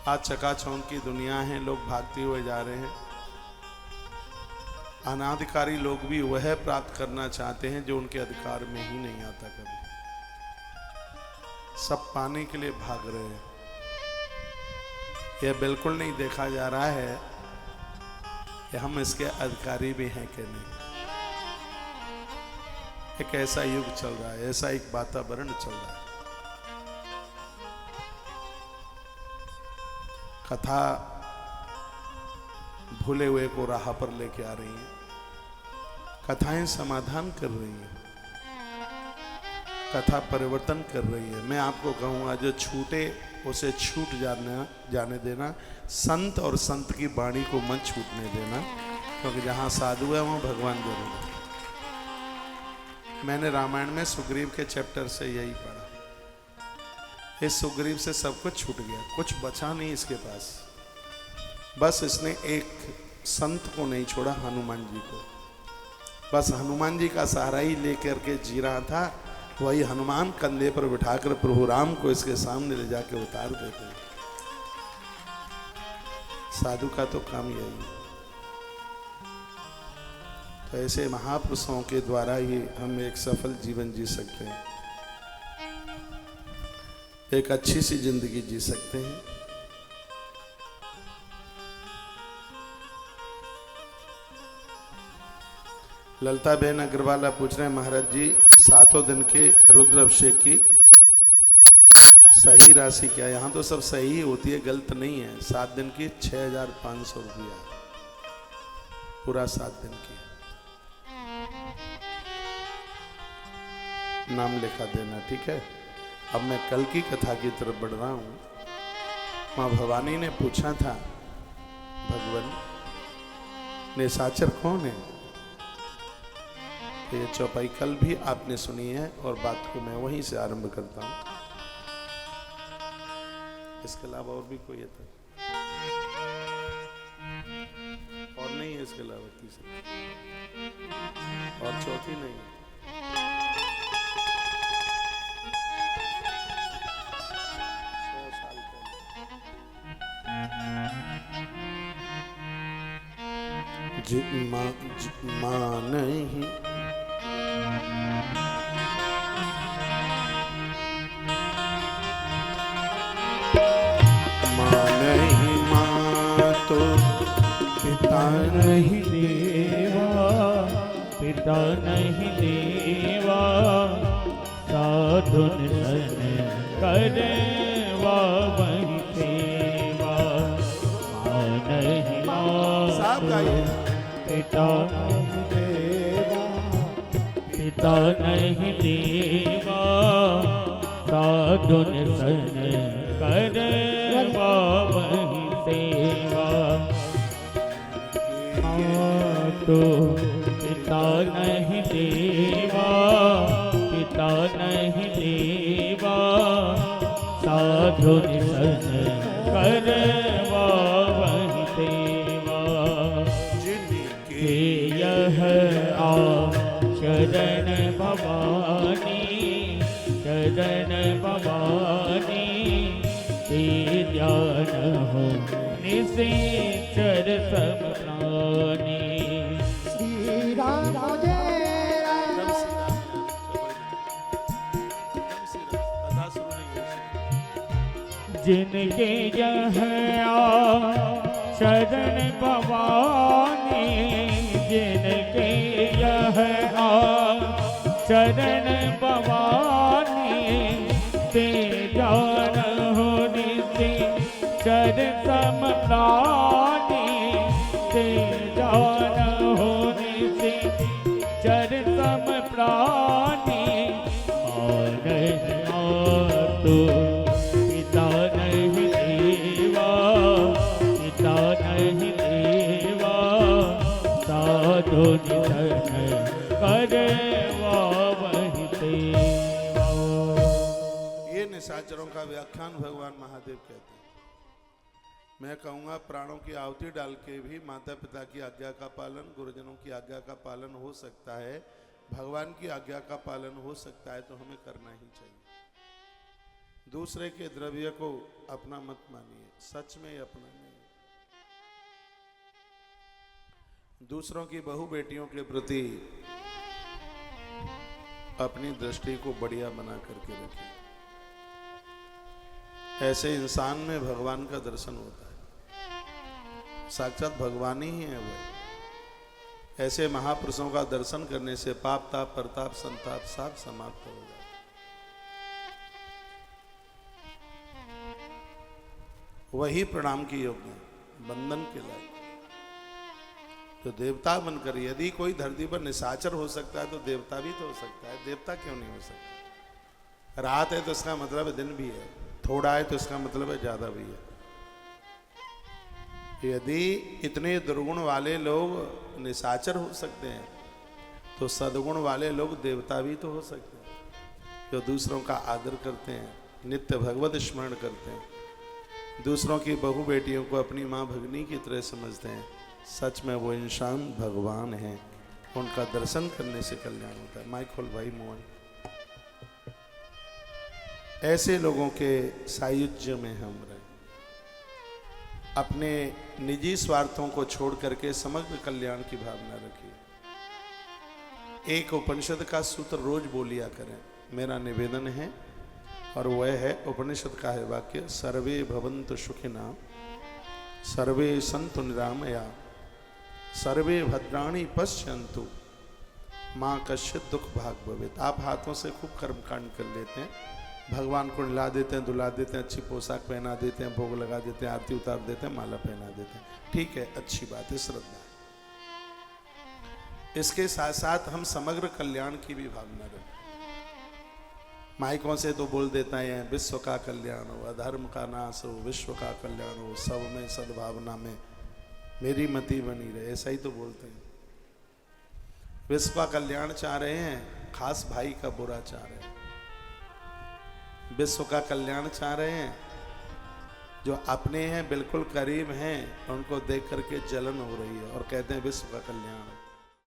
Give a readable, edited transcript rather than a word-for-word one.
आज चकाचौंध की दुनिया है, लोग भागते हुए जा रहे हैं। अनाधिकारी लोग भी वह प्राप्त करना चाहते हैं जो उनके अधिकार में ही नहीं आता कभी। सब पाने के लिए भाग रहे हैं। यह बिल्कुल नहीं देखा जा रहा है कि हम इसके अधिकारी भी हैं कि नहीं। एक ऐसा युग चल रहा है, ऐसा एक वातावरण चल रहा है। कथा भूले हुए को राह पर लेके आ रही है, कथाएं समाधान कर रही हैं, कथा परिवर्तन कर रही है। मैं आपको कहूँगा जो छूटे उसे छूट जाने देना। संत और संत की वाणी को मत छूटने देना, क्योंकि जहाँ साधु है वहाँ भगवान जरूर है। मैंने रामायण में सुग्रीव के चैप्टर से यही पढ़ा। इस सुग्रीव से सब कुछ छूट गया, कुछ बचा नहीं इसके पास। बस इसने एक संत को नहीं छोड़ा, हनुमान जी को। बस हनुमान जी का सहारा ही लेकर के जी रहा था। वही हनुमान कंधे पर बिठाकर प्रभु राम को इसके सामने ले जाके उतार देते हैं। साधु का तो काम यही है। तो ऐसे महापुरुषों के द्वारा ही हम एक सफल जीवन जी सकते हैं, एक अच्छी सी जिंदगी जी सकते हैं। ललिता बहन अग्रवाला पूछ रहे हैं, महाराज जी 7 दिन के रुद्र अभिषेक की सही राशि क्या है? यहाँ तो सब सही होती है, गलत नहीं है। 7 दिन की 6500 रुपया, पूरा 7 दिन की। नाम लिखा देना, ठीक है। अब मैं कल की कथा की तरफ बढ़ रहा हूँ। माँ भवानी ने पूछा था, भगवान निशाचर कौन है? तो ये चौपाई कल भी आपने सुनी है और बात को मैं वहीं से आरंभ करता हूँ। इसके अलावा और भी कोई है तो और नहीं है, इसके अलावा तीसरी और चौथी नहीं है। मां नहीं मां तो पिता नहीं देवा, पिता नहीं देवा, साधु सन करवा वही सेवा। मां नहीं पिता नहीं देवा, पिता नहीं देवा, साधु सन करवा वही सेवा। तो पिता नहीं देवा, पिता नहीं देवा, साधु सन करवा वही सेवा। जिनके यह शरण भवानी, शरण भवानी, ते ज्ञान हो निश्चर सब प्राणी। श्री राम जय राम। जिनके यह शरण भवानी, जिनके यह शरण भवानी, ते जान हो निश्चर सम प्राणी, ते जान हो निश्चर सम प्राणी। तो पिता नहीं देवा, पिता नहीं देवा, साधु निधन करवा वही सेवा। ये निशाचरों का व्याख्यान भगवान महादेव कहते हैं। मैं कहूँगा प्राणों की आहुति डाल के भी माता पिता की आज्ञा का पालन, गुरुजनों की आज्ञा का पालन हो सकता है, भगवान की आज्ञा का पालन हो सकता है, तो हमें करना ही चाहिए। दूसरे के द्रव्य को अपना मत मानिए, सच में ही अपना नहीं। दूसरों की बहू बेटियों के प्रति अपनी दृष्टि को बढ़िया बना करके रखिए। ऐसे इंसान में भगवान का दर्शन होता है, साक्षात भगवान ही है वो। ऐसे महापुरुषों का दर्शन करने से पाप ताप प्रताप संताप सब समाप्त हो जाता है। वही प्रणाम की योग्य है, बंधन के लायक। तो देवता बनकर, यदि कोई धरती पर निशाचर हो सकता है तो देवता भी तो हो सकता है। देवता क्यों नहीं हो सकता? रात है तो इसका मतलब दिन भी है, थोड़ा है तो इसका मतलब है ज्यादा भी है। यदि इतने दुर्गुण वाले लोग निशाचर हो सकते हैं तो सद्गुण वाले लोग देवता भी तो हो सकते हैं, जो दूसरों का आदर करते हैं, नित्य भगवत स्मरण करते हैं, दूसरों की बहू बेटियों को अपनी माँ भगनी की तरह समझते हैं। सच में वो इंसान भगवान हैं, उनका दर्शन करने से कल्याण होता है। माइक खोल भाई मोहन। ऐसे लोगों के सायुज्य में हम रहे, अपने निजी स्वार्थों को छोड़ करके समग्र कल्याण की भावना रखिए। एक उपनिषद का सूत्र रोज बोलिया करें, मेरा निवेदन है, और वह है उपनिषद का है वाक्य, सर्वे भवन्तु सुखिना सर्वे सन्तु निरामया सर्वे भद्राणि पश्यन्तु माँ कश्चित् दुख भाग भवेत्। आप हाथों से खूब कर्मकांड कर लेते हैं, भगवान को नहला देते हैं, दुला देते हैं, अच्छी पोशाक पहना देते हैं, भोग लगा देते हैं, आरती उतार देते हैं, माला पहना देते हैं। ठीक है, अच्छी बात है, श्रद्धा है। इसके साथ साथ हम समग्र कल्याण की भी भावना रखें। माइकों से तो बोल देता है विश्व का कल्याण हो, अधर्म का नाश हो, विश्व का कल्याण हो, सब में सद्भावना में मेरी मति बनी रहे, ऐसा ही तो बोलते हैं। विश्व का कल्याण चाह रहे हैं, खास भाई का बुरा चाह रहे हैं। विश्व का कल्याण चाह रहे हैं, जो अपने हैं बिल्कुल करीब हैं, उनको देख करके जलन हो रही है और कहते हैं विश्व का कल्याण।